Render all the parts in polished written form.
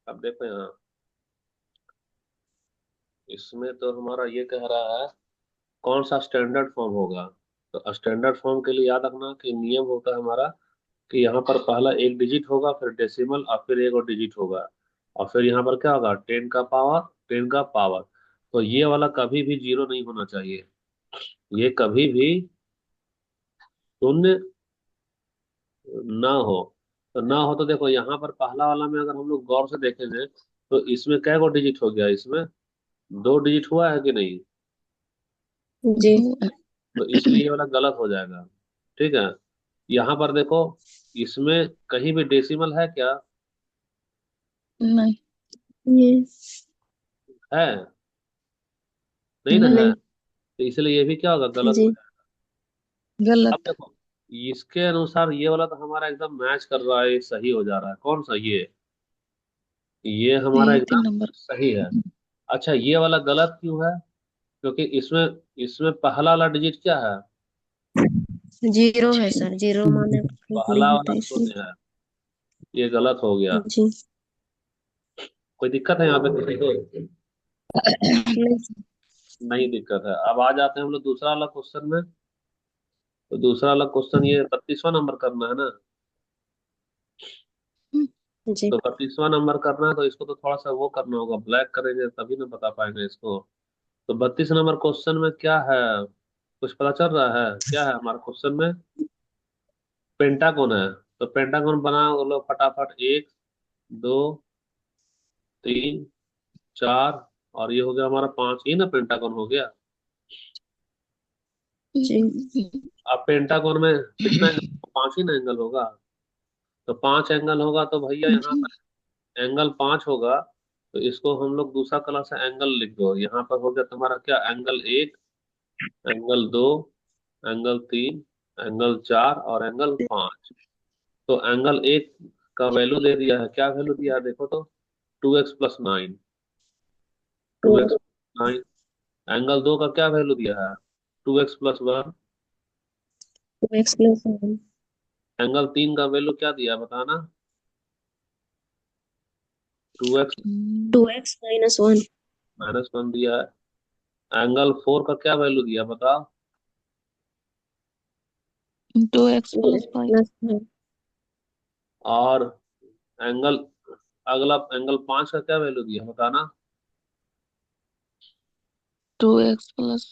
अब देखो यहाँ, इसमें तो हमारा ये कह रहा है कौन सा स्टैंडर्ड फॉर्म होगा। तो स्टैंडर्ड फॉर्म के लिए याद रखना कि नियम होता है हमारा कि यहाँ पर पहला एक डिजिट होगा, फिर डेसिमल, और फिर एक और डिजिट होगा, और फिर यहाँ पर क्या होगा, 10 का पावर, 10 का पावर। तो ये वाला कभी भी जीरो नहीं होना चाहिए, ये कभी भी शून्य ना हो। तो ना हो तो देखो यहाँ पर पहला वाला में अगर हम लोग गौर से देखेंगे तो इसमें क्या गो डिजिट हो गया, इसमें 2 डिजिट हुआ है कि नहीं। जी। तो इसलिए ये वाला गलत हो जाएगा। ठीक है, यहाँ पर देखो, इसमें कहीं भी डेसिमल है क्या, नहीं। ये है नहीं ना है, नहीं। तो इसलिए ये भी क्या होगा, गलत हो जी। जाएगा। अब गलत। देखो, इसके अनुसार ये वाला तो हमारा एकदम मैच कर रहा है, ये सही हो जा रहा है, कौन सा ये हमारा ये एकदम 3 नंबर। सही है। अच्छा, ये वाला गलत क्यों है, क्योंकि इसमें इसमें पहला वाला डिजिट क्या है, जीरो है सर, जीरो माने प्रूफ नहीं पहला वाला होता इसमें। शून्य है, ये गलत हो गया। जी। कोई दिक्कत है यहाँ पे किसी को, नहीं। नहीं दिक्कत है। अब आ जाते हैं हम लोग दूसरा वाला क्वेश्चन में। तो दूसरा वाला क्वेश्चन, ये 32वां नंबर करना है ना। जी। तो 32वां नंबर करना है, तो इसको तो थोड़ा सा वो करना होगा, ब्लैक करेंगे तभी ना बता पाएंगे इसको। तो 32 नंबर क्वेश्चन में क्या है, कुछ पता चल रहा है क्या है हमारे क्वेश्चन में, पेंटागन है। तो पेंटागन बनाओ लो फटाफट, 1, 2, 3, 4, और ये हो गया हमारा 5, ये ना पेंटागन हो गया। जी। अब पेंटागन में कितना एंगल, 5 ही ना एंगल होगा। तो 5 एंगल होगा तो भैया यहाँ पर एंगल 5 होगा। तो इसको हम लोग दूसरा कलर से एंगल लिख दो, यहाँ पर हो गया तुम्हारा क्या, एंगल 1, एंगल 2, एंगल 3, एंगल 4 और एंगल 5। तो एंगल 1 का वैल्यू दे दिया है, क्या वैल्यू दिया है देखो तो, 2x+9, to x to. 9। Angle 2 का क्या वैल्यू दिया है, 2x+1। 2x+1। एंगल 3 का वैल्यू क्या दिया है बताना, 2x 2x-1। -1 दिया है। एंगल 4 का क्या वैल्यू दिया बताओ, 2x+5। और एंगल, अगला एंगल 5 का क्या वैल्यू दिया बताना। 2x+-1।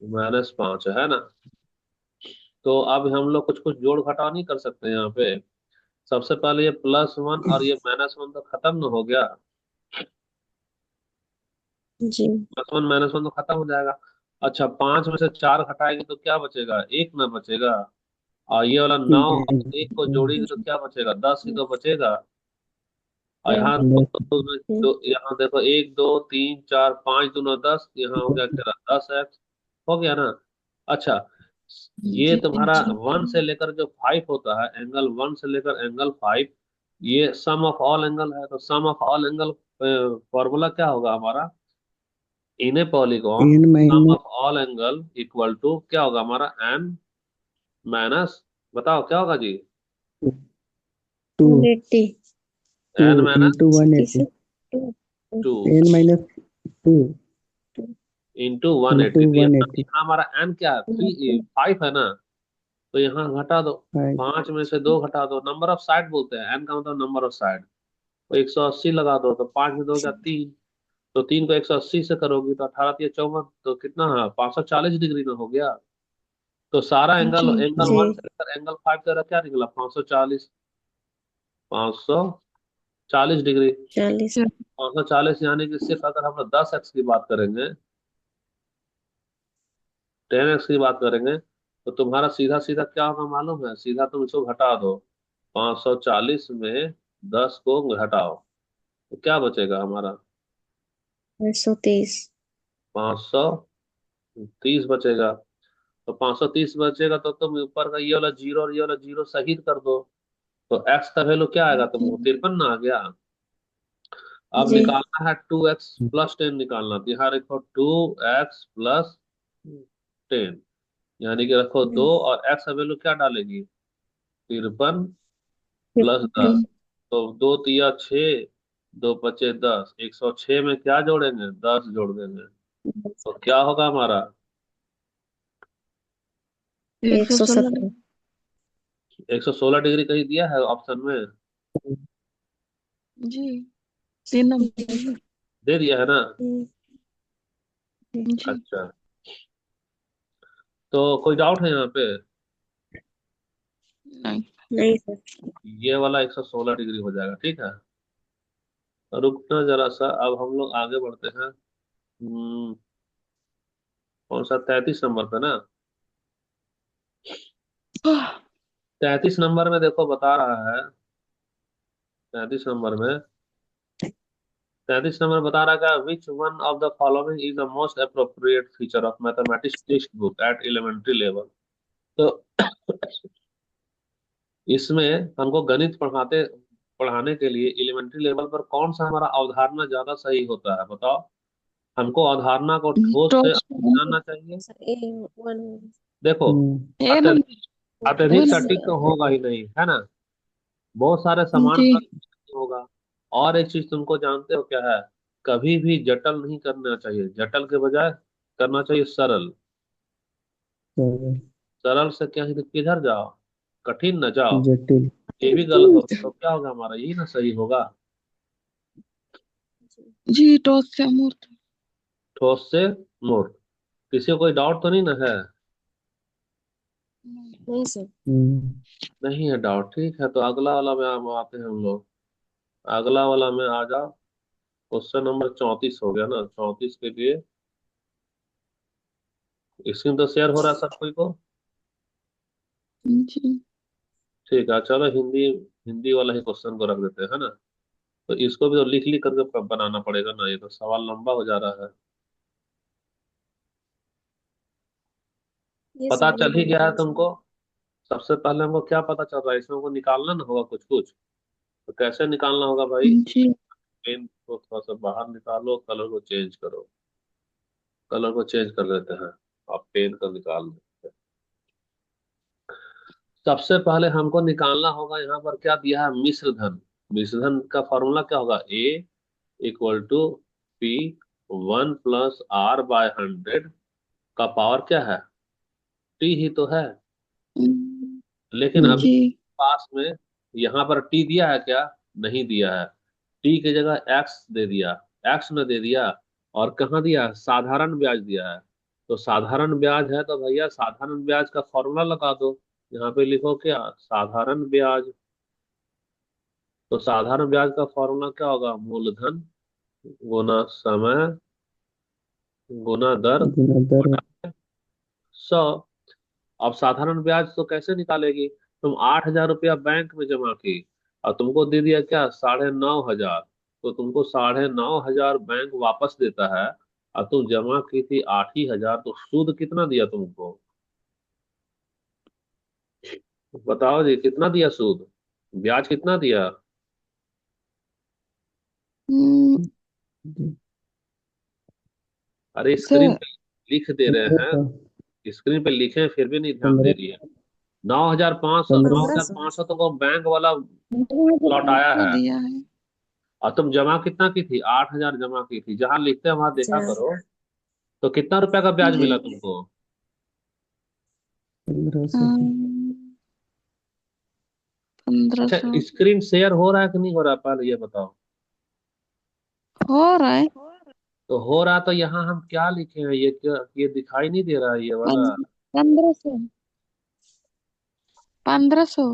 -5 है ना। तो अब हम लोग कुछ कुछ जोड़ घटाव नहीं कर सकते यहाँ पे। सबसे पहले ये +1 और ये -1 तो खत्म ना हो गया, जी। +1 -1 तो खत्म हो जाएगा। अच्छा, 5 में से 4 घटाएंगे तो क्या बचेगा, 1 ना बचेगा। और ये वाला 9 और 1 को जोड़ेंगे तो क्या बचेगा, 10 ही तो बचेगा। और यहाँ यहाँ देखो, 1, 2, 3, 4, 5 दूना 10, यहाँ हो गया तेरा 10x, हो गया ना। अच्छा, ये जी। तुम्हारा जी। 1 से लेकर जो 5 होता है, एंगल 1 से लेकर एंगल 5, ये सम ऑफ ऑल एंगल है। तो sum of all angle formula क्या होगा हमारा, in a polygon n sum minus of all angle equal to क्या होगा हमारा, एन माइनस, बताओ क्या होगा जी, two 180। Two n minus into 180। Two n minus two into one into eighty तो वन यहाँ एट्टी यहाँ हमारा एन क्या है, 5 है ना। तो यहाँ घटा दो, 5 में से 2 घटा दो, नंबर ऑफ साइड बोलते हैं, एन का मतलब नंबर ऑफ साइड। तो 180 लगा दो, तो 5 में 2 क्या 3। तो 3 को 180 से करोगी तो 18 × 54, तो कितना है, 540 डिग्री में हो गया। तो सारा एंगल, जी। एंगल 1 से लेकर एंगल 5 तेरा क्या निकला, 540, 540 डिग्री। 40। 540 यानी कि सिर्फ अगर हम लोग 10x की बात करेंगे, 10x की बात करेंगे, तो तुम्हारा सीधा सीधा क्या होगा मालूम है, सीधा तुम इसको घटा दो, 540 में 10 को घटाओ, तो क्या बचेगा हमारा, 130। 530 बचेगा। तो 530 बचेगा तो तुम ऊपर का ये वाला जीरो और ये वाला जीरो शहीद कर दो। तो x का वैल्यू क्या आएगा, तुमको 53 ना आ गया। अब जी। निकालना है 2x+10 निकालना, तो यहाँ रखो 2x+10, यानी कि रखो 2, और x का वैल्यू क्या डालेगी, 53 + 10, तो दो तिया 6, दो पचे 10, 106 में क्या जोड़ेंगे? 10 जोड़ देंगे। तो क्या होगा हमारा? एक सौ 116। सत्रह 116 डिग्री कहीं दिया है ऑप्शन में? जी, 3 नंबर। दे दिया है ना? जी। अच्छा, तो कोई डाउट है यहाँ पे? नहीं। नहीं सर। ये वाला 116 डिग्री हो जाएगा, ठीक है। रुकना जरा सा, अब हम लोग आगे बढ़ते हैं। कौन सा? 33 नंबर पे ना? 33 नंबर में देखो बता रहा है। 33 नंबर में 33 नंबर बता रहा है, which one of the following is the most appropriate feature of mathematics text book at elementary level. तो इसमें हमको गणित पढ़ाने के लिए एलिमेंट्री लेवल पर कौन सा हमारा अवधारणा ज्यादा सही होता है, बताओ। हमको अवधारणा को ठोस से टॉप जानना चाहिए। सर ए वन। देखो, ए अत्यधिक नंबर। अत्यधिक वन। सटीक तो होगा ही नहीं, है ना। बहुत सारे समान जी। प्रश्न होगा। और एक चीज तुमको जानते हो क्या है? कभी भी जटल नहीं करना चाहिए, जटल के बजाय करना चाहिए सरल। सरल से क्या है, किधर जाओ, कठिन न जाओ। जटिल। ये भी गलत होगा तो क्या होगा हमारा, यही ना सही होगा। जी, टॉस से अमूर्त। ठोस से मोर। किसी को कोई डाउट तो नहीं ना है? नहीं सर। नहीं है डाउट, ठीक है। तो अगला वाला में हम आते हैं हम लोग। अगला वाला में आ जाओ। क्वेश्चन नंबर 34 हो गया ना? 34 के लिए स्क्रीन तो शेयर हो रहा है सब कोई को? जी। ठीक है, चलो हिंदी हिंदी वाला ही क्वेश्चन को रख देते हैं, है ना। तो इसको भी तो लिख लिख करके बनाना पड़ेगा ना, ये तो सवाल लंबा हो जा रहा है। ये पता सर चल लिख ही गया दिया है है सर। तुमको? सबसे पहले हमको क्या पता चल रहा है, इसमें हमको निकालना ना होगा कुछ कुछ। तो कैसे निकालना होगा भाई? जी। पेन को थोड़ा सा बाहर निकालो, कलर को चेंज करो। कलर को चेंज कर देते हैं। आप पेन का निकाल देते हैं। सबसे पहले हमको निकालना होगा, यहाँ पर क्या दिया है? मिश्र धन। मिश्र धन का फॉर्मूला क्या होगा? ए इक्वल टू पी 1 + r/100 का पावर क्या है? टी ही तो है। लेकिन अभी जी। पास में यहाँ पर टी दिया है क्या? नहीं दिया है। टी की जगह एक्स दे दिया। एक्स ने दे दिया। और कहाँ दिया? साधारण ब्याज दिया है। तो साधारण ब्याज है तो भैया साधारण ब्याज का फॉर्मूला लगा दो। यहाँ पे लिखो क्या? साधारण ब्याज। तो साधारण ब्याज का फॉर्मूला क्या होगा? मूलधन गुना समय गुना दर गुना दर। बटा 100। अब साधारण ब्याज तो कैसे निकालेगी? तुम 8,000 रुपया बैंक में जमा की और तुमको दे दिया क्या? 9,500। तो तुमको 9,500 बैंक वापस देता है। और तुम जमा की थी 8 ही हजार, तो सूद कितना दिया तुमको? बताओ जी, कितना दिया सूद? ब्याज कितना दिया? अरे स्क्रीन सर। पे लिख दे रहे पंद्रह हैं। सौ स्क्रीन पे लिखे फिर भी नहीं ध्यान दे पंद्रह रही है। 9,500, नौ पंद्रह पंद्रह हजार सौ पाँच सौ तो को बैंक वाला 15,500 लौटाया को है। दिया है। और तुम जमा कितना की थी? 8,000 जमा की थी, जहां लिखते हैं वहां देखा अच्छा। करो। तो कितना रुपया का ब्याज जी। मिला तुमको? 1500। 1500। अच्छा, स्क्रीन शेयर हो रहा है कि नहीं हो रहा है, पहले ये बताओ। हो रहा है। तो हो रहा तो यहाँ हम क्या लिखे हैं, ये क्या, ये दिखाई नहीं दे रहा है ये वाला? 1500। 1500।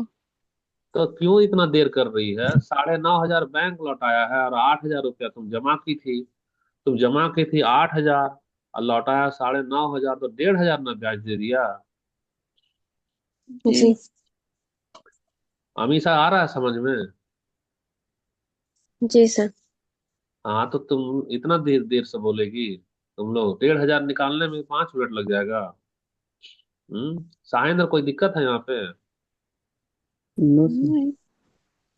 तो क्यों इतना देर कर रही है? 9,500 बैंक लौटाया है और 8,000 रुपया तुम जमा की थी। तुम जमा की थी 8,000 और लौटाया 9,500, तो 1,500 ना ब्याज दे दिया। जी। जी। हमेशा आ रहा है समझ में? जी सर। हाँ, तो तुम इतना देर देर से बोलेगी? तुम लोग 1,500 निकालने में 5 मिनट लग जाएगा। साइंदर कोई दिक्कत है यहाँ पे? No sir. नहीं।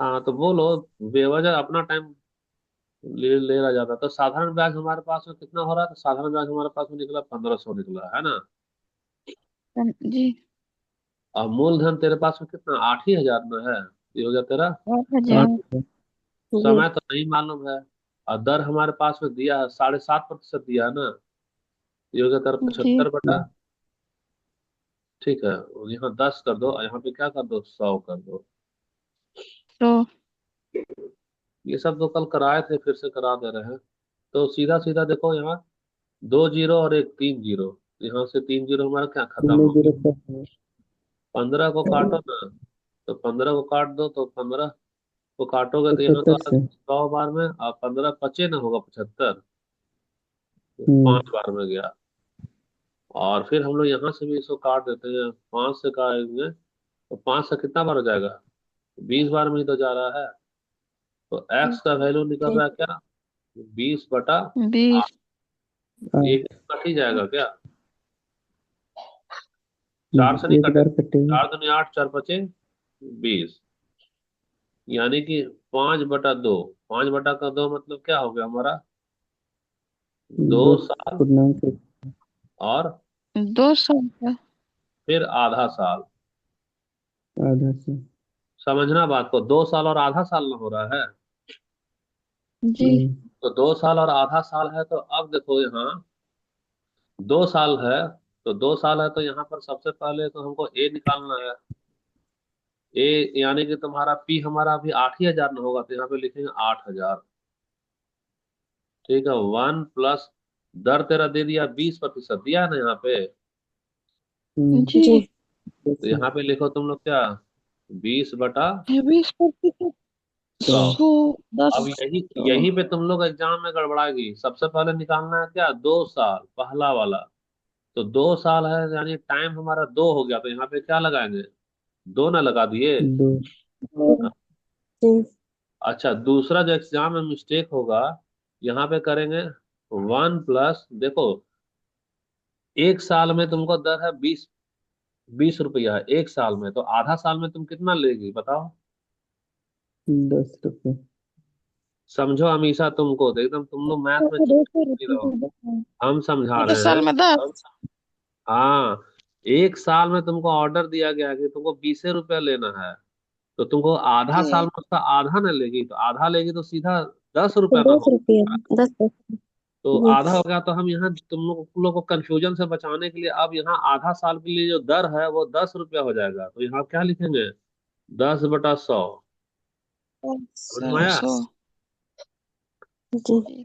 हाँ तो बोलो। बेवजह अपना टाइम ले रहा जाता। तो साधारण ब्याज हमारे पास में कितना हो रहा है? तो साधारण ब्याज हमारे पास में निकला 1,500 निकला, है ना। जी। और मूलधन तेरे पास में कितना? 8 ही हजार में है। ये हो गया तेरा। 8,000। 8 जी समय तो नहीं मालूम है, और दर हमारे पास में दिया है 7.5% दिया है ना। ये हो गया तेरा जी 75 बटा। ठीक है, और यहाँ 10 कर दो, और यहाँ पे क्या कर दो, 100 कर दो। तो ये सब तो कल कराए थे, फिर से करा दे रहे हैं। तो सीधा सीधा देखो यहाँ, 2 जीरो और एक 3 जीरो। यहाँ से 3 जीरो हमारा क्या खत्म तीनों हो जीरो गया। सब 15 को काटो ना, तो 15 को काट दो, तो 15 को काटोगे तो यहाँ तो 75 से। 100 बार में, और 15 पचे ना होगा 75, तो हम्म 5 बार में गया। और फिर हम लोग यहाँ से भी इसको काट देते हैं, 5 से काटेंगे तो 5 से कितना बार हो जाएगा, 20 बार में ही तो जा रहा है। तो एक्स का वैल्यू निकल जी रहा है क्या, 20/8। 20। एक कट ही जाएगा क्या, 4 से नहीं एक बार कटेगा। कटेगा। 4 दूनी 8, 4 पचे 20, यानी कि 5/2। 5/2 मतलब क्या हो गया हमारा, दो दो साल पूर्णांक और 200 का। फिर आधा साल। आधा से। समझना बात को, 2 साल और आधा साल ना हो रहा है। जी तो 2 साल और आधा साल है, तो अब देखो यहाँ 2 साल है। तो 2 साल है, तो यहाँ पर सबसे पहले तो हमको ए निकालना है। ए यानी कि तुम्हारा पी हमारा अभी 8 ही हजार ना होगा, तो यहाँ पे लिखेंगे 8 हजार। ठीक है, 1 प्लस दर तेरा दे दिया 20% दिया है ना यहाँ पे। जी जी तो यहाँ पे लिखो तुम लोग क्या, 20%। 20/100। 110। अब यही यही पे तुम लोग एग्जाम में गड़बड़ाएगी। सबसे पहले निकालना है क्या, 2 साल पहला वाला। तो 2 साल है, यानी टाइम हमारा 2 हो गया, तो यहाँ पे क्या लगाएंगे, 2 ना लगा दिए। दो जी अच्छा, दूसरा जो एग्जाम में मिस्टेक होगा, यहाँ पे करेंगे 1 प्लस, देखो 1 साल में तुमको दर है 20 रुपया है 1 साल में, तो आधा साल में तुम कितना लेगी बताओ। 10 रुपये। समझो हमेशा तुमको तो एकदम, तुम लोग मैथ में चूक 200 नहीं रहो। रुपये। हम समझा आधे रहे साल हैं। में 10। हाँ, 1 साल में तुमको ऑर्डर दिया गया है कि तुमको 20 रुपया लेना है, तो तुमको आधा साल जी में उसका आधा ना लेगी, तो आधा लेगी तो सीधा दस तो रुपया ना दस होगा। रुपया 10 पैसे। तो जी आधा हो गया, तो हम यहाँ तुम लोग को कंफ्यूजन से बचाने के लिए अब यहाँ आधा साल के लिए जो दर है वो 10 रुपया हो जाएगा, तो यहाँ क्या लिखेंगे, 10/100। समझ में आया। 100। जी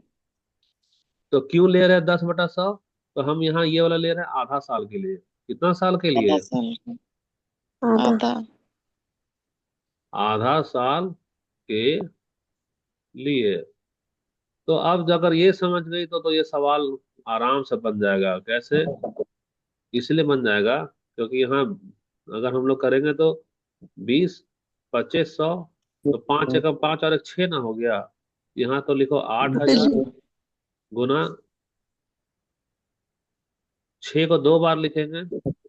तो क्यों ले रहे हैं 10/100, तो हम यहाँ ये वाला ले रहे हैं आधा साल के लिए। कितना साल के आधा लिए, साल का। आधा। आधा। आधा साल के लिए। तो अब अगर ये समझ गई तो ये सवाल आराम से बन जाएगा। कैसे, इसलिए बन जाएगा क्योंकि यहाँ अगर हम लोग करेंगे तो 20, 25, 100, तो 5 एकम 5 और एक 6 ना हो गया। यहाँ तो लिखो 8 हजार जी गुना 6 को 2 बार लिखेंगे,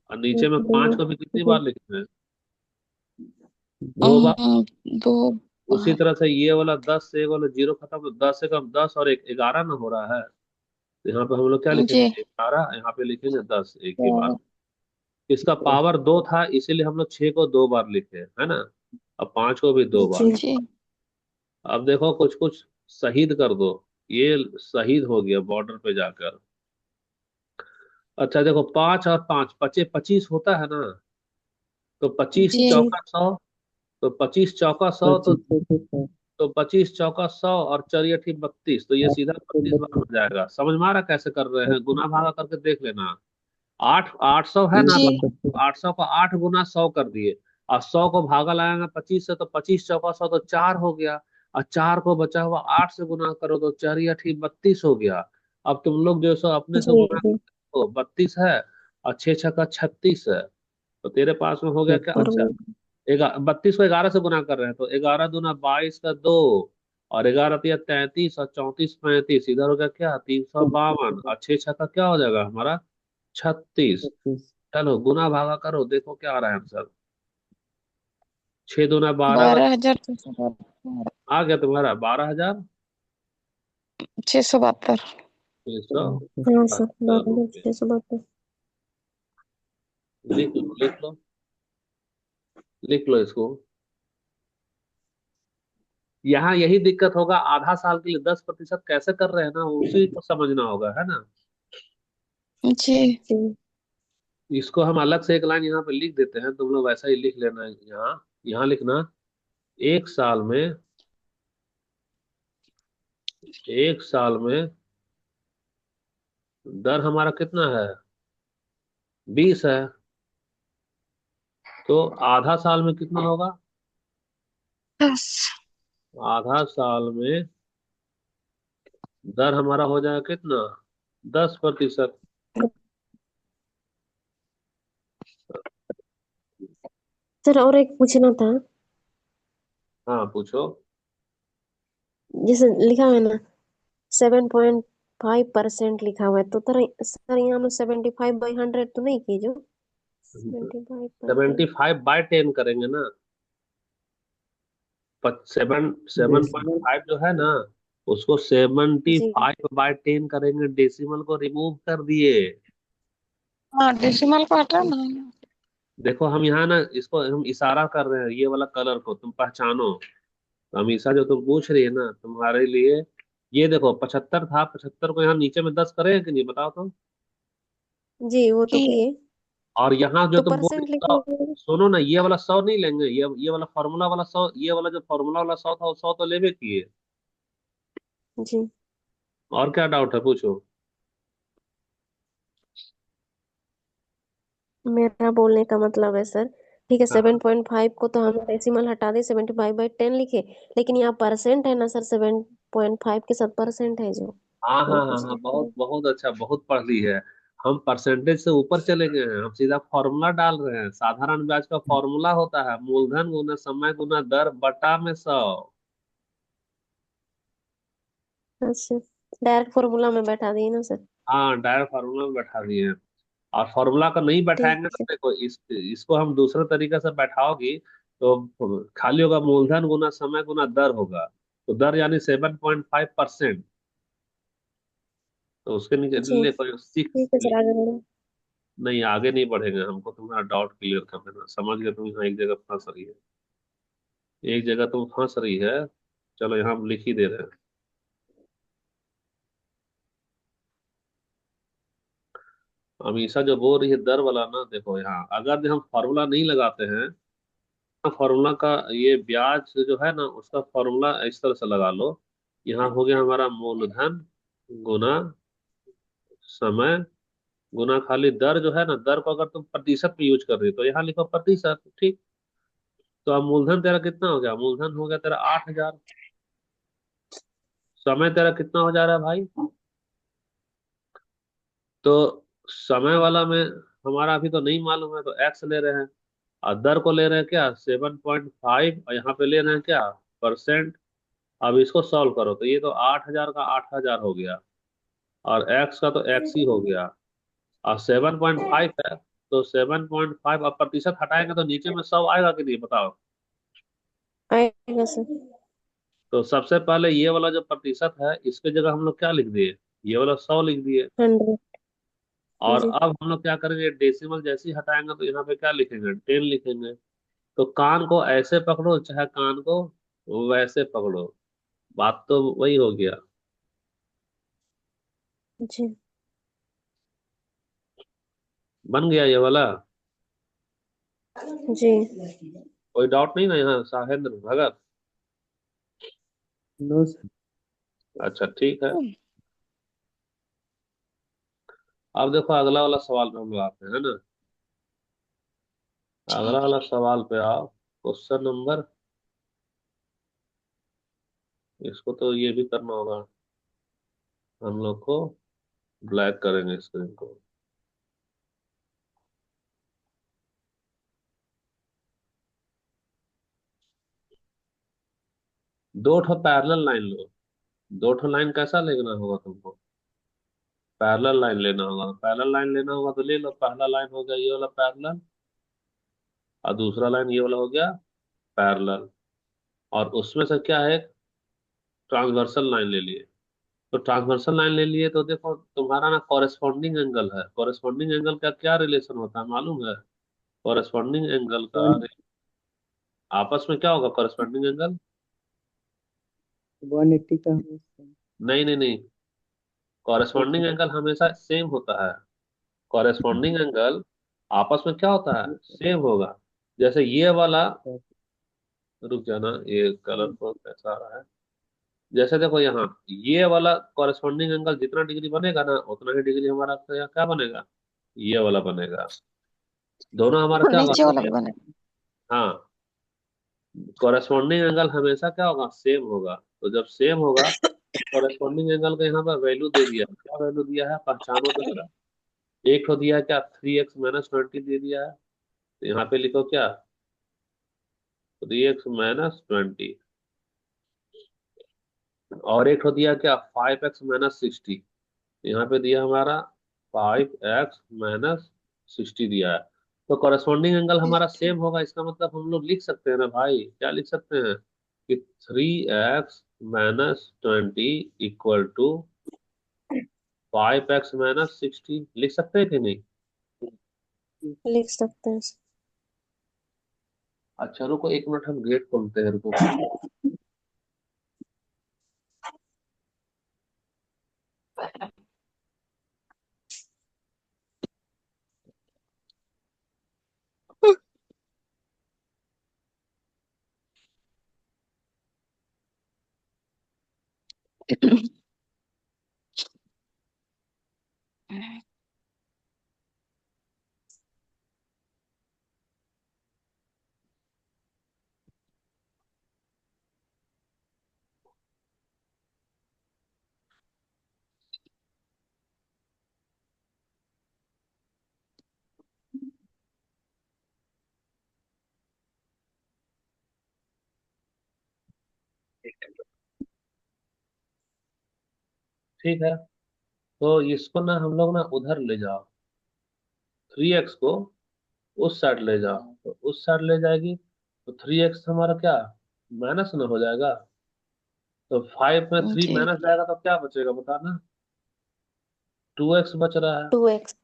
और नीचे में 5 को भी कितनी बार लिखेंगे, 2 बार। दो उसी बार। तरह से ये वाला 10 से एक वाला जीरो खत्म, तो 10 एकम 10 और एक 11 ना हो रहा है। तो यहाँ पे हम लोग क्या जी लिखेंगे, 11, यहाँ पे लिखेंगे 10 एक ही बार। इसका पावर 2 था, इसीलिए हम लोग 6 को 2 बार लिखे है ना, अब 5 को भी 2 बार। जी जी अब देखो कुछ कुछ शहीद कर दो, ये शहीद हो गया बॉर्डर पे जाकर। अच्छा देखो, 5 और 5 25 होता है ना, तो पच्चीस जी जी चौका सौ तो 25 चौका 100, 25 चौका 100 और 4 8 32, तो ये सीधा 32 बार हो जाएगा। समझ में आ रहा कैसे कर रहे हैं, गुना भागा करके देख लेना। 8 800 है ना, जी तो 800 को 8 गुना 100 कर दिए, और 100 को भागा लगाएंगे 25 से, तो 25 चौका 100 तो 4 हो गया, और 4 को बचा हुआ 8 से गुना करो तो 4 8 32 हो गया। अब तुम लोग जो सो अपने से जी गुना जी करो, 32 है और 6 6 का 36 है, तो तेरे पास में हो गया क्या, और अच्छा 32 को 11 से गुना कर रहे हैं, तो 11 दूना 22 का 2, और 11 तिया 33 और 34 35, इधर हो गया क्या 352, और 6 6 का क्या हो जाएगा हमारा 36। 25। चलो गुना भागा करो, देखो क्या आ रहा है आंसर, 6 दूना 12 और 12,672। आ गया तुम्हारा 12,672। हाँ सर रुपये 12,672। लिख लो लिख लो लिख लो इसको। यहाँ यही दिक्कत होगा, आधा साल के लिए 10% कैसे कर रहे हैं ना, उसी को समझना होगा, है ना। जी। जी। इसको हम अलग से एक लाइन यहाँ पे लिख देते हैं, तुम लोग वैसा ही लिख लेना है यहाँ। यहाँ लिखना, एक साल में, एक साल में दर हमारा कितना है, 20 है। तो आधा साल में कितना होगा, बस। आधा साल में दर हमारा हो जाएगा कितना, 10%। सर और एक पूछना था। हाँ पूछो। जैसे लिखा हुआ है ना 7.5% लिखा हुआ है, तो सर यहाँ में 75/100 तो नहीं कीजिए। 75/10 करेंगे ना। 7.5 जो है ना, उसको सेवेंटी जी। फाइव बाई टेन करेंगे, डेसिमल को रिमूव कर दिए। हाँ, डेसिमल को हटा ना। देखो हम यहाँ ना, इसको हम इशारा कर रहे हैं, ये वाला कलर को तुम पहचानो। तो हमेशा जो तुम पूछ रही है ना तुम्हारे लिए, ये देखो 75 था, 75 को यहाँ नीचे में 10 करें कि नहीं, बताओ तो। जी वो तो जी। किए। और यहाँ जो तो तुम बोल रही परसेंट हो, लिखोगे। सुनो ना, ये वाला 100 नहीं लेंगे, ये वाला फॉर्मूला वाला 100, ये वाला जो फॉर्मूला वाला 100 था वो 100 तो लेवे किए। जी। और क्या डाउट है, पूछो। मेरा बोलने का मतलब है सर, ठीक है हाँ 7.5 को तो हम डेसिमल हटा दे 75/10 लिखे, लेकिन यहाँ परसेंट है ना सर, 7.5 के साथ परसेंट है जो, हाँ वो हाँ हाँ पूछ हाँ, रहे बहुत थे। बहुत अच्छा, बहुत पढ़ ली है। हम परसेंटेज से ऊपर चले गए हैं, हम सीधा फॉर्मूला डाल रहे हैं। साधारण ब्याज का फॉर्मूला होता है मूलधन गुना समय गुना दर बटा में 100। अच्छा, डायरेक्ट फॉर्मूला में बैठा दिए ना सर। हाँ डायरेक्ट फार्मूला में बैठा दिए हैं। और फार्मूला का नहीं ठीक बैठाएंगे तो है। देखो, इसको हम दूसरे तरीके से बैठाओगी तो खाली होगा मूलधन गुना समय गुना दर होगा। तो दर यानी 7.5%। तो उसके नीचे जी लिखो ठीक सिक्स। है सर, आगे बढ़ो। नहीं आगे नहीं बढ़ेंगे, हमको तुम्हारा डाउट क्लियर कर देना, समझ गए तुम यहाँ एक जगह फंस रही है, एक जगह तुम फंस रही है। चलो यहाँ हम लिख ही दे रहे हैं। हमेशा जो बोल रही है दर वाला ना, देखो यहाँ अगर हम फॉर्मूला नहीं लगाते हैं, फॉर्मूला का ये ब्याज जो है ना उसका फॉर्मूला इस तरह से लगा लो। यहाँ हो गया हमारा मूलधन गुना समय गुना खाली दर जो है ना, दर को अगर तुम प्रतिशत में यूज कर रही हो तो यहाँ लिखो प्रतिशत, ठीक। तो अब मूलधन तेरा कितना हो गया, मूलधन हो गया तेरा 8,000। समय तेरा कितना हो जा रहा है भाई, तो समय वाला में हमारा अभी तो नहीं मालूम है, तो एक्स ले रहे हैं। और दर को ले रहे हैं क्या, 7.5, और यहाँ पे ले रहे हैं क्या, परसेंट। अब इसको सॉल्व करो तो ये तो 8,000 का 8,000 हो गया, और एक्स का तो एक्स ही हो गया। और 7.5 है, तो 7.5, अब प्रतिशत हटाएंगे तो नीचे में 100 आएगा कि नहीं, बताओ। आएगा सर। तो सबसे पहले ये वाला जो प्रतिशत है इसके जगह हम लोग क्या लिख दिए, ये वाला 100 लिख दिए। 100। और जी। अब हम लोग क्या करेंगे, डेसिमल जैसे ही हटाएंगे तो यहाँ पे क्या लिखेंगे, 10 लिखेंगे। तो कान को ऐसे पकड़ो चाहे कान को वैसे पकड़ो, बात तो वही हो गया। जी। बन गया ये वाला। जी। कोई डाउट नहीं ना यहाँ, साहेंद्र भगत। No sir. अच्छा ठीक है। अब देखो अगला वाला सवाल पे हम लोग आते हैं, है ना। अगला वाला सवाल पे आओ, क्वेश्चन नंबर, इसको तो ये भी करना होगा हम लोग को, ब्लैक करेंगे स्क्रीन को। दो ठो पैरेलल लाइन लो, दो ठो लाइन कैसा लेना होगा तुमको, पैरेलल लाइन लेना होगा। पैरेलल लाइन लेना होगा तो ले लो, पहला लाइन हो गया ये वाला पैरेलल, और दूसरा लाइन ये वाला हो गया पैरेलल। और उसमें से क्या है, ट्रांसवर्सल लाइन ले लिए। तो ट्रांसवर्सल लाइन ले लिए तो देखो तुम्हारा ना कॉरेस्पॉन्डिंग एंगल है, कॉरेस्पॉन्डिंग एंगल का क्या रिलेशन होता है मालूम है, कॉरेस्पॉन्डिंग एंगल का वन आपस में क्या होगा कॉरेस्पॉन्डिंग एंगल, 180 का हमेशा नहीं नहीं नहीं, कॉरेस्पॉन्डिंग एंगल हमेशा सेम होता है। कॉरेस्पॉन्डिंग एंगल आपस में क्या होता है, सेम होगा। जैसे ये वाला, रुक जाना, ये कलर को कैसा आ रहा है। जैसे देखो यहाँ, ये वाला कॉरेस्पॉन्डिंग एंगल जितना डिग्री बनेगा ना, उतना ही डिग्री हमारा क्या क्या बनेगा, ये वाला बनेगा। दोनों हमारा क्या नीचे वाला होगा, भी बने। हाँ, कॉरेस्पॉन्डिंग एंगल हमेशा क्या होगा, सेम होगा। तो जब सेम होगा, कॉरेस्पॉन्डिंग एंगल का यहाँ पर वैल्यू दे दिया, क्या वैल्यू दिया है, पहचानो तो जरा। एक तो दिया है क्या, 3x-20 दे दिया है। तो यहाँ पे लिखो क्या, 3x-20। और एक तो दिया क्या, 5x-60। यहाँ पे दिया हमारा 5x-60 दिया है। तो कॉरेस्पॉन्डिंग एंगल हमारा सेम होगा, इसका मतलब हम लोग लिख सकते हैं ना भाई, क्या लिख सकते हैं कि 3x-20 इक्वल टू 5x-60, लिख सकते हैं कि नहीं। लिख सकते हैं। अच्छा रुको एक मिनट, हम गेट खोलते हैं, रुको। ठीक है, तो इसको ना हम लोग ना उधर ले जाओ, 3x को उस साइड ले जाओ। तो उस साइड ले जाएगी तो 3x हमारा क्या, माइनस ना हो जाएगा। तो 5 में 3 जी। माइनस जाएगा तो क्या बचेगा बताना, 2x बच रहा है। 2x।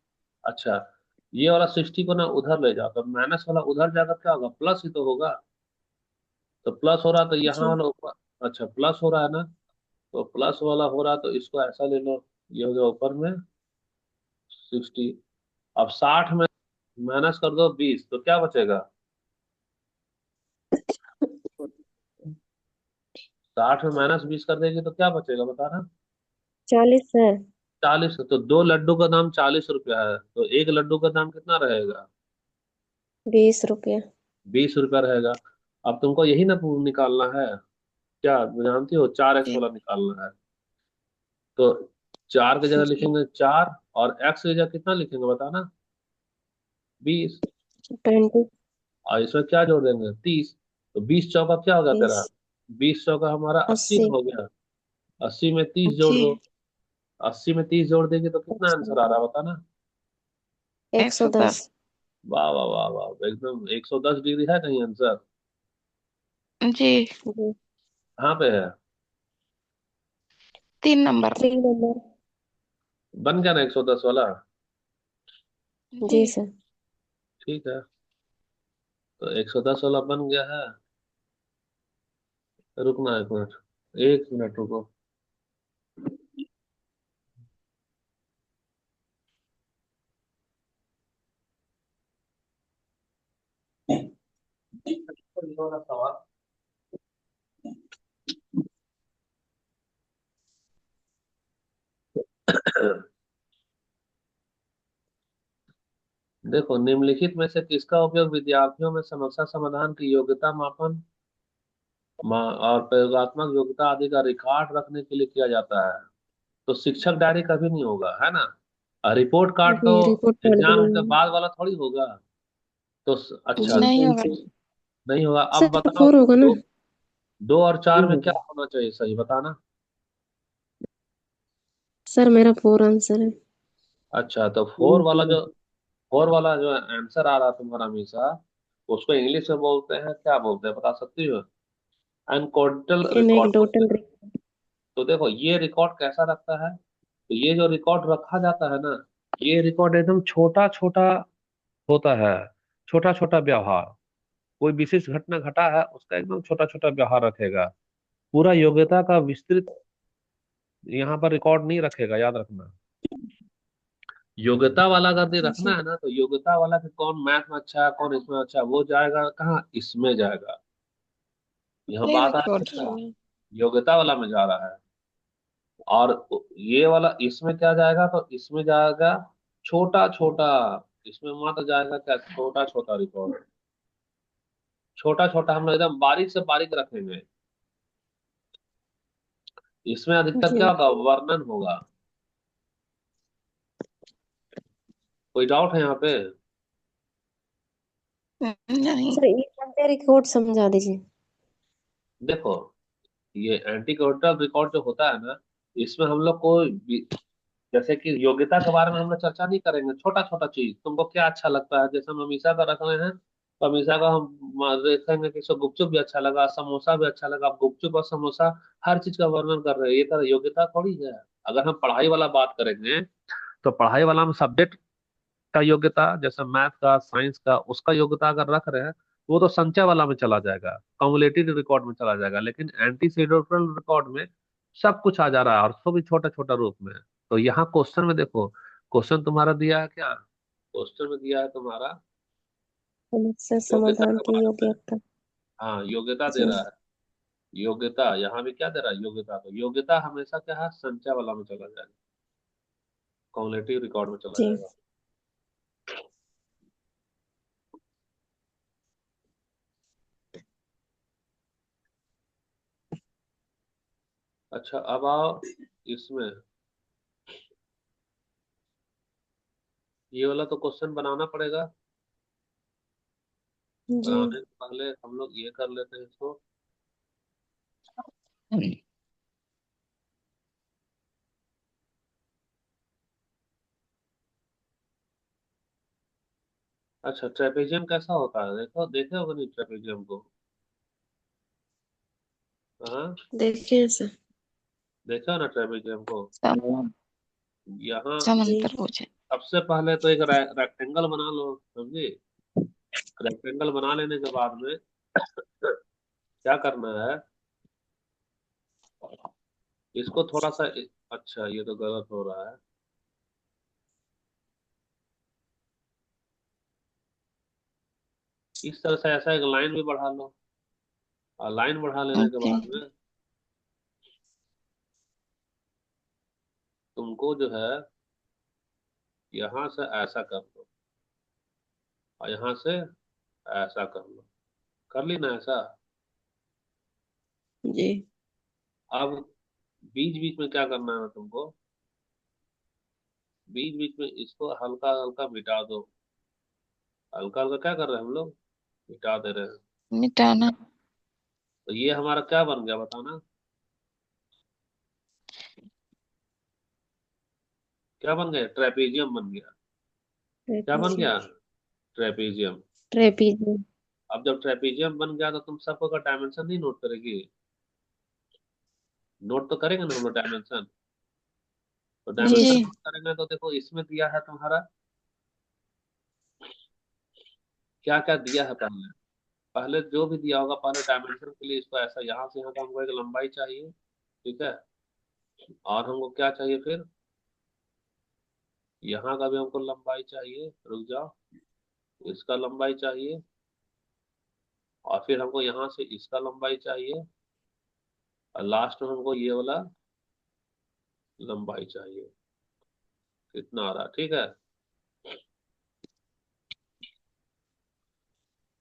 अच्छा, ये वाला 60 को ना उधर ले जाओ, तो माइनस वाला उधर जाकर क्या होगा, प्लस ही तो होगा। तो प्लस हो रहा है तो यहाँ जी। वाला ऊपर, अच्छा प्लस हो रहा है ना, तो प्लस वाला हो रहा है तो इसको ऐसा ले लो, ये हो गया ऊपर में 60। अब 60 में माइनस कर दो 20 तो क्या बचेगा, 60 में -20 कर देगी तो क्या बचेगा बताना। 40 है। 40, तो दो लड्डू का दाम 40 रुपया है, तो एक लड्डू का दाम कितना रहेगा, 20 रुपया। 20 रुपया रहेगा। अब तुमको यही ना निकालना है, क्या जानती हो, 4x जी। वाला निकालना है। तो 4 की जगह जी। लिखेंगे 4, और x की जगह कितना लिखेंगे बताना, 20। 20। और इसमें क्या जोड़ देंगे, 30। तो 20 चौका क्या हो गया तेरा, 30। 20 चौका हमारा 80 80। हो गया। 80 में 30 जोड़ जी। दो, 80 में 30 जोड़ देंगे तो कितना आंसर आ रहा है बताना। एक एक सौ सौ दस दस वाह वाह वाह वाह, एकदम 110 डिग्री है कहीं आंसर। जी। जी। कहाँ पे है, 3 नंबर। 3 नंबर। बन गया ना 110 वाला। जी। जी सर। ठीक है, तो 110 वाला बन गया है। रुकना एक मिनट, एक मिनट रुको। कोई और सवाल। देखो, निम्नलिखित में से किसका उपयोग विद्यार्थियों में समस्या समाधान की योग्यता मापन और प्रयोगात्मक योग्यता आदि का रिकॉर्ड रखने के लिए किया जाता है। तो शिक्षक डायरी कभी नहीं होगा, है ना। रिपोर्ट कार्ड तो जी, रिपोर्ट कार्ड भी एग्जाम के नहीं बाद वाला थोड़ी होगा। तो है। अच्छा, जी। नहीं होगा। नहीं होगा। अब सर बताओ, 4 होगा ना। 2 और 4 ये में क्या होगा। होना चाहिए, सही बताना। सर मेरा 4 आंसर है। अच्छा, तो ये पूरा 4 वाला जो आंसर आ रहा है तुम्हारा हमेशा, उसको इंग्लिश में बोलते हैं, क्या बोलते हैं बता सकती हो, एनकोडल रिकॉर्ड बोलते एनेक्डोटल। हैं। तो देखो ये रिकॉर्ड कैसा रखता है, तो ये जो रिकॉर्ड रखा जाता है ना, ये रिकॉर्ड एकदम छोटा छोटा होता है, छोटा छोटा व्यवहार। कोई विशेष घटना घटा है उसका एकदम छोटा छोटा व्यवहार रखेगा। पूरा योग्यता का विस्तृत यहाँ पर रिकॉर्ड नहीं रखेगा, याद रखना। योग्यता वाला अगर ये रखना जी है ना, तो योग्यता वाला कि कौन मैथ में अच्छा है, कौन इसमें अच्छा है, वो जाएगा कहाँ, इसमें जाएगा। यहाँ नहीं बात आ रही है रिकॉर्ड क्या, में। योग्यता वाला में जा रहा है। और ये वाला इसमें क्या जाएगा, तो इसमें जाएगा छोटा छोटा, इसमें मात्र जाएगा क्या, छोटा छोटा रिकॉर्ड। छोटा छोटा हम लोग एकदम बारीक से बारीक रखेंगे। इसमें अधिकतर जी क्या होगा, वर्णन होगा। कोई डाउट है यहाँ पे? नहीं। सर, ये एंटी रिकॉर्ड समझा दीजिए। देखो, ये एंटी कोर्टल रिकॉर्ड जो होता है ना, इसमें हम लोग को जैसे कि योग्यता के बारे में हम लोग चर्चा नहीं करेंगे। छोटा छोटा चीज तुमको क्या अच्छा लगता है, जैसे हम अमीषा का रख रहे हैं, तो अमीषा का हम देखेंगे कि इसको गुपचुप भी अच्छा लगा, समोसा भी अच्छा लगा। अब गुपचुप और समोसा हर चीज का वर्णन कर रहे हैं, ये तरह योग्यता थोड़ी है। अगर हम पढ़ाई वाला बात करेंगे, तो पढ़ाई वाला हम सब्जेक्ट का योग्यता, जैसे मैथ का, साइंस का, उसका योग्यता अगर रख रहे हैं, वो तो संचय वाला में चला जाएगा, कम्युलेटिव रिकॉर्ड में चला जाएगा। लेकिन एंटी रिकॉर्ड में सब कुछ आ जा रहा है, और उसको भी छोटा छोटा रूप में। तो यहाँ क्वेश्चन में देखो, क्वेश्चन तुम्हारा दिया है क्या, क्वेश्चन में दिया है तुम्हारा समस्या योग्यता समाधान के की बारे में। योग्यता। हाँ, योग्यता दे जी रहा है। योग्यता यहाँ भी क्या दे रहा है, योग्यता। तो योग्यता हमेशा क्या है, संचय वाला में चला जाएगा, कम्युलेटिव रिकॉर्ड में चला जी जाएगा। अच्छा, अब आओ इसमें। ये वाला तो क्वेश्चन बनाना पड़ेगा। जी बनाने से पहले हम लोग ये कर लेते हैं इसको। अच्छा, ट्रेपेजियम कैसा होता है, देखो, देखे होगा नहीं ट्रेपेजियम को? हाँ, देखिए सर। देखा ना ट्रेपेजियम को? सम, यहाँ जी समंतरभुज। सबसे पहले तो एक रेक्टेंगल बना लो, समझी? रेक्टेंगल बना लेने के बाद में क्या करना है, इसको थोड़ा सा, अच्छा ये तो गलत हो रहा है। इस तरह से ऐसा एक लाइन भी बढ़ा लो, और लाइन बढ़ा लेने के ओके। बाद में तुमको जो है, यहाँ से ऐसा कर लो, और यहाँ से ऐसा कर लो। कर ली ना ऐसा? जी अब बीच बीच में क्या करना है तुमको, बीच बीच में इसको हल्का हल्का मिटा दो। हल्का हल्का क्या कर रहे हैं हम लोग, मिटा दे रहे हैं। मिटाना। तो ये हमारा क्या बन गया, बताना क्या बन गया, ट्रेपेजियम बन गया। क्या बन ट्रेपीजियम। गया, ट्रेपेजियम। ट्रेपीजियम। अब जब ट्रेपेजियम बन गया, तो तुम सबको का डायमेंशन नहीं नोट करेगी? नोट तो करेंगे ना हम लोग डायमेंशन। तो जी जी। डायमेंशन नोट करेंगे, तो देखो इसमें दिया है तुम्हारा क्या क्या दिया है। पहले पहले जो भी दिया होगा, पहले डायमेंशन के लिए इसको ऐसा, यहाँ से यहाँ का हमको एक लंबाई चाहिए, ठीक है। और हमको क्या चाहिए फिर, यहाँ का भी हमको लंबाई चाहिए, रुक जाओ, इसका लंबाई चाहिए, और फिर हमको यहाँ से इसका लंबाई चाहिए, और लास्ट में हमको ये वाला लंबाई चाहिए। कितना आ रहा है, ठीक है।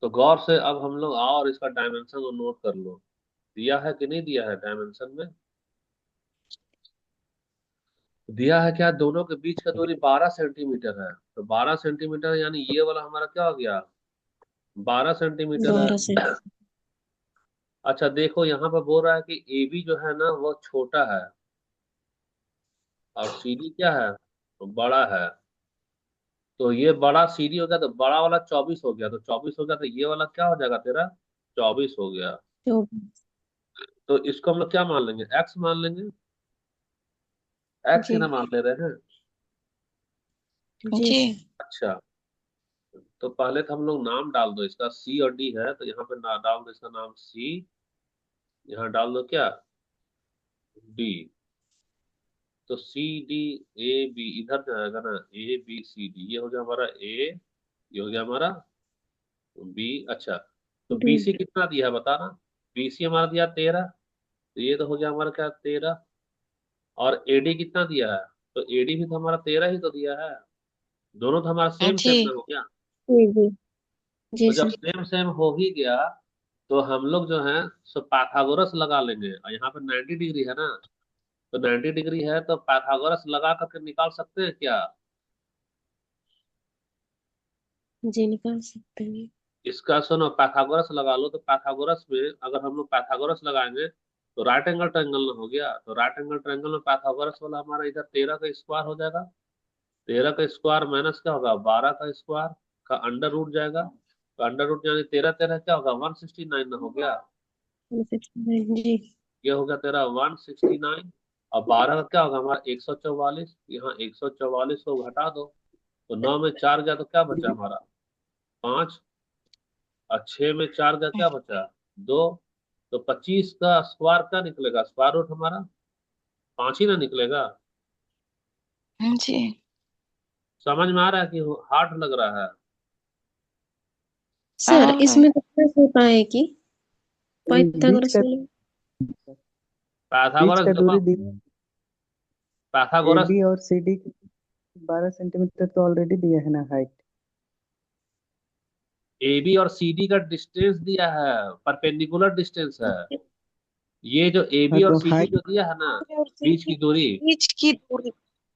तो गौर से अब हम लोग आओ और इसका डायमेंशन को नोट कर लो। दिया है कि नहीं दिया है डायमेंशन में? दिया है क्या, दोनों के बीच का दूरी 12 सेंटीमीटर है। तो 12 सेंटीमीटर, यानी ये वाला हमारा क्या हो गया, 12 सेंटीमीटर है। 12 से। अच्छा देखो, यहाँ पर बोल रहा है कि ए बी जो है ना, वो छोटा है, और सी डी क्या है, तो बड़ा है। तो ये बड़ा सी डी हो गया, तो बड़ा वाला 24 हो गया, तो 24 हो गया, तो ये वाला क्या हो जाएगा तेरा, 24 हो गया। 24। तो इसको हम लोग क्या मान लेंगे, एक्स मान लेंगे। एक्स ही जी ना मान ले रहे हैं। जी जी। अच्छा, तो पहले तो हम लोग नाम डाल दो इसका, सी और डी है, तो यहाँ पे ना डाल दो इसका नाम सी, यहाँ डाल दो क्या, डी। तो सी डी ए बी इधर जाएगा ना, ए बी सी डी, ये हो गया हमारा ए, ये हो गया हमारा बी। अच्छा, तो बी। बी सी कितना दिया है बताना। बी सी हमारा दिया 13, तो ये तो हो गया हमारा क्या 13। और एडी कितना दिया है, तो एडी भी तो हमारा 13 ही तो दिया है। दोनों तो हमारा सेम सेम जी। ना हो गया। जी जी। जी तो जब सर। सेम सेम हो ही गया, तो हम लोग जो है सो पाइथागोरस लगा लेंगे। और यहाँ पे 90 डिग्री है ना, तो 90 डिग्री है तो पाइथागोरस लगा करके निकाल सकते हैं क्या। जी निकाल सकते हैं। इसका सुनो, पाइथागोरस लगा लो। तो पाइथागोरस में अगर हम लोग पाइथागोरस लगाएंगे तो राइट एंगल ट्रायंगल ना हो गया। तो राइट एंगल ट्रायंगल में पाइथागोरस वाला हमारा इधर 13 का स्क्वायर हो जाएगा। 13 का स्क्वायर माइनस क्या होगा, 12 का स्क्वायर का अंडर रूट जाएगा। तो अंडर रूट यानी 13 13 क्या होगा, 169 ना हो गया। 169 जी। ये हो गया तेरा 169। और 12 का क्या होगा हमारा 144। यहाँ 144 को घटा दो, तो 9 में 4 गया तो क्या बचा हमारा 5। और 6 में 4 का क्या बचा 2। तो 25 का स्क्वायर क्या निकलेगा, स्क्वायर रूट हमारा 5 ही ना निकलेगा। जी। समझ में आ रहा है कि हार्ड लग रहा है। सर हाँ। इसमें तो प्लस होता है कि बीच पाइथागोरस का वाले। बीच पाइथागोरस का देखो, दूरी दी। ए पाइथागोरस बी और सी डी 12 सेंटीमीटर तो ऑलरेडी दिया है ना हाइट। ए बी और सी डी का डिस्टेंस दिया है, परपेंडिकुलर डिस्टेंस है। ये जो ए हाँ बी और तो सी डी हाइट जो दिया है ना, और बीच की दूरी, बीच की दूरी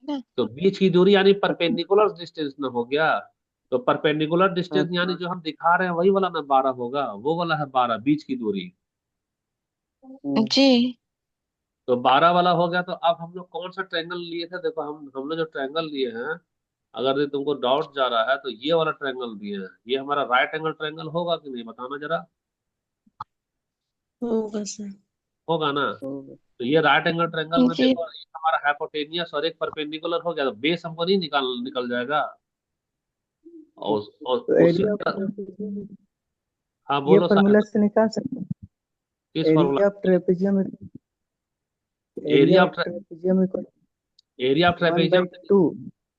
ना। तो बीच की दूरी यानी परपेंडिकुलर डिस्टेंस ना हो गया। तो परपेंडिकुलर हाँ डिस्टेंस यानी जो हम दिखा रहे हैं वही वाला ना 12 होगा, वो वाला है 12 बीच की दूरी। जी। तो 12 वाला हो गया। तो अब हम लोग कौन सा ट्रायंगल लिए थे, देखो हम लोग जो ट्रायंगल लिए हैं, अगर ये तुमको डाउट जा रहा है तो ये वाला ट्रायंगल दिए हैं। ये हमारा राइट एंगल ट्रायंगल होगा कि नहीं बताना जरा। होगा सर। होगा ना। होगा। तो ये राइट एंगल ट्रायंगल में जी। देखो, ये हमारा हाइपोटेनियस और एक परपेंडिकुलर हो गया, तो बेस हमको नहीं निकाल निकल जाएगा। और तो उसी एरिया ऑफ तरह। ट्रेपेजियम हाँ ये बोलो फॉर्मूला साहब। से निकाल सकते हैं। किस formula. Area of trapezium area area of of trapezium equal area of 1 trapezium. By 2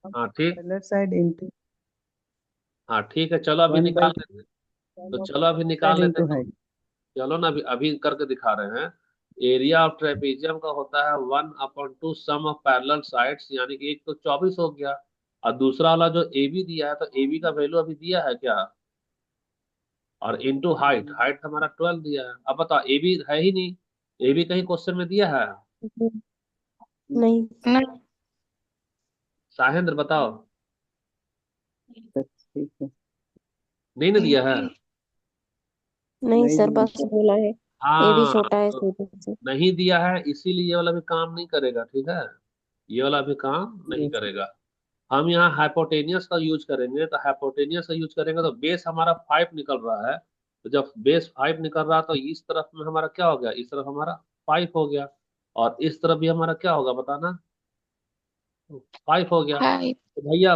हाँ ठीक। पैरेलल साइड इंटू हाँ ठीक है, चलो अभी 1 निकाल बाई लेते हैं। तो सम ऑफ चलो अभी साइड निकाल लेते हैं इंटू तो। हाइट। चलो ना, अभी अभी करके दिखा रहे हैं। एरिया ऑफ ट्रेपेजियम का होता है 1/2 सम ऑफ पैरेलल साइड्स, यानी कि एक तो 24 हो गया। और दूसरा वाला जो ए बी दिया है, तो ए बी का वैल्यू अभी दिया है क्या, और इनटू हाइट, हाइट हमारा 12 दिया है। अब बताओ ए बी है ही नहीं, ए बी कहीं क्वेश्चन में दिया है। नहीं। ना। साहेंद्र बताओ, ठीक है। नहीं ना दिया है। नहीं नहीं सर दिया। बस बोला है। ए भी हाँ छोटा है तो सी भी से। नहीं दिया है, इसीलिए ये वाला भी काम नहीं करेगा, ठीक है। ये वाला भी काम नहीं यस। करेगा। हम यहाँ हाइपोटेनियस का यूज करेंगे। तो हाइपोटेनियस का यूज करेंगे तो बेस हमारा 5 निकल रहा है। तो जब बेस 5 निकल रहा है तो इस तरफ में हमारा क्या हो गया, इस तरफ हमारा 5 हो गया। और इस तरफ भी हमारा क्या होगा बताना, 5 हो गया। फाइव। तो भैया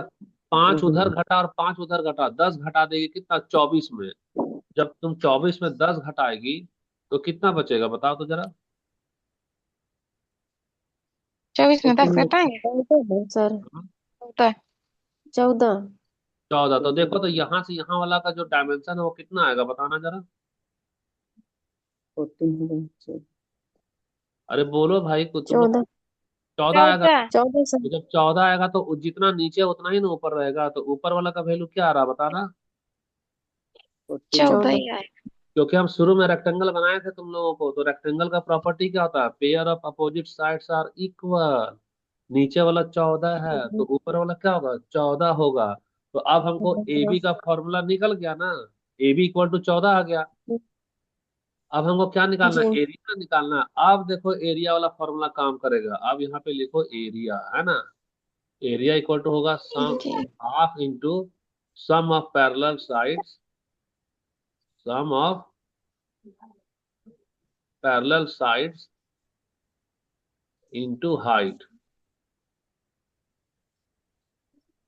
5 उधर घटा और 5 उधर घटा, 10 घटा देगी कितना 24 में। जब तुम 24 में 10 घटाएगी तो कितना बचेगा बताओ तो जरा। 24 में 10 14 घटाएंगे 14 है सर। होता है। 14। 14। तो देखो, 14 तो यहाँ से यहाँ वाला का जो डायमेंशन है वो कितना आएगा बताना जरा। 14 होगा। अरे बोलो भाई, को तुम लोग। 14। 14 आएगा। 14। 14 सर। तो जब 14 आएगा तो जितना नीचे उतना ही ना ऊपर रहेगा। तो ऊपर वाला का वैल्यू क्या आ रहा बताना। 14 14। ही आएगा। क्योंकि हम शुरू में रेक्टेंगल बनाए थे तुम लोगों को, तो रेक्टेंगल का प्रॉपर्टी क्या होता है, pair of opposite sides are equal. नीचे वाला 14 है तो ऊपर वाला क्या होगा 14 होगा। तो अब हमको ए बी का फॉर्मूला निकल गया ना, ए बी इक्वल टू 14 आ गया। अब हमको क्या निकालना जी है, एरिया निकालना है। अब देखो एरिया वाला फॉर्मूला काम करेगा। अब यहाँ पे लिखो एरिया, है ना। एरिया इक्वल टू होगा सम जी। Half into sum of parallel sides, sum of parallel sides into height.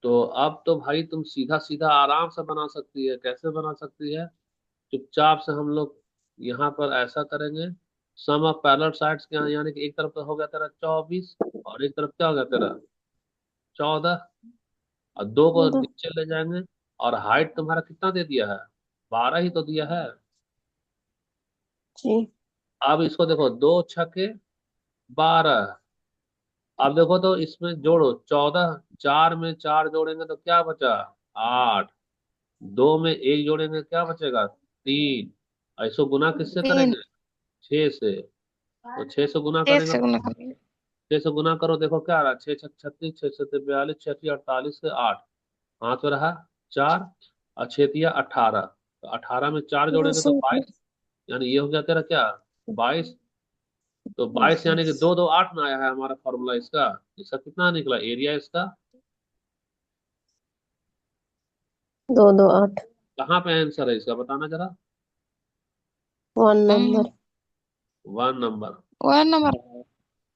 तो अब तो भाई तुम सीधा सीधा आराम से बना सकती है। कैसे बना सकती है, चुपचाप से हम लोग यहाँ पर ऐसा करेंगे। सम ऑफ पैरेलल साइड्स क्या है, यानी कि एक तरफ का हो गया तेरा 24 और एक तरफ क्या हो गया तेरा 14, और दो को दो नीचे ले जाएंगे। और हाइट तुम्हारा कितना दे दिया है, 12 ही तो दिया है। जी। अब इसको देखो, 2 छके 12। अब देखो तो इसमें जोड़ो 14, 4 में 4 जोड़ेंगे तो क्या बचा 8, 2 में 1 जोड़ेंगे क्या बचेगा 3, और इसको गुना किससे 3। करेंगे 6 से। तो 6 से गुना 6 करेंगे से तो गुना करेंगे। 6 से गुना करो, देखो क्या आ रहा है, 6 छक 36, 6 7 42, 6 3 48 से 8, हाथ में रहा 4, और 6 3 18। तो 18 में 4 जोड़ेंगे तो 22, यानी ये हो गया तेरा क्या 22। तो 22 यानी कि 2 2 8 में आया है हमारा फॉर्मूला इसका। इसका कितना निकला एरिया इसका, 2 2 8। कहाँ पे आंसर है इसका बताना जरा। 1 नंबर। 1 नंबर। 1 नंबर।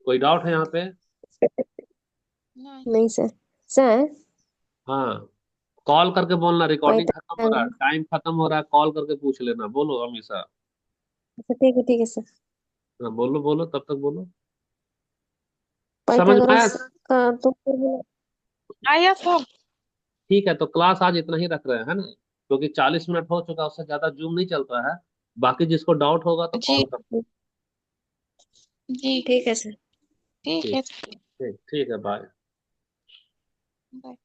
कोई डाउट है यहाँ पे। नहीं। नहीं सर। सर हाँ, कॉल करके बोलना, रिकॉर्डिंग खत्म हो रहा है, पाइथागोरस। टाइम खत्म हो रहा है, कॉल करके पूछ लेना, बोलो हमेशा। अच्छा ठीक है सर। हाँ बोलो बोलो, तब तक बोलो। समझ में आया। पाइथागोरस का तो फॉर्मूला। आया सब। ठीक है, तो क्लास आज इतना ही रख रहे हैं, है ना, क्योंकि 40 मिनट हो चुका, उससे ज्यादा जूम नहीं चलता है। बाकी जिसको डाउट होगा तो जी। कॉल कर। जी ठीक है सर। ठीक ठीक। है। ठीक ठीक है, बाय। बाय।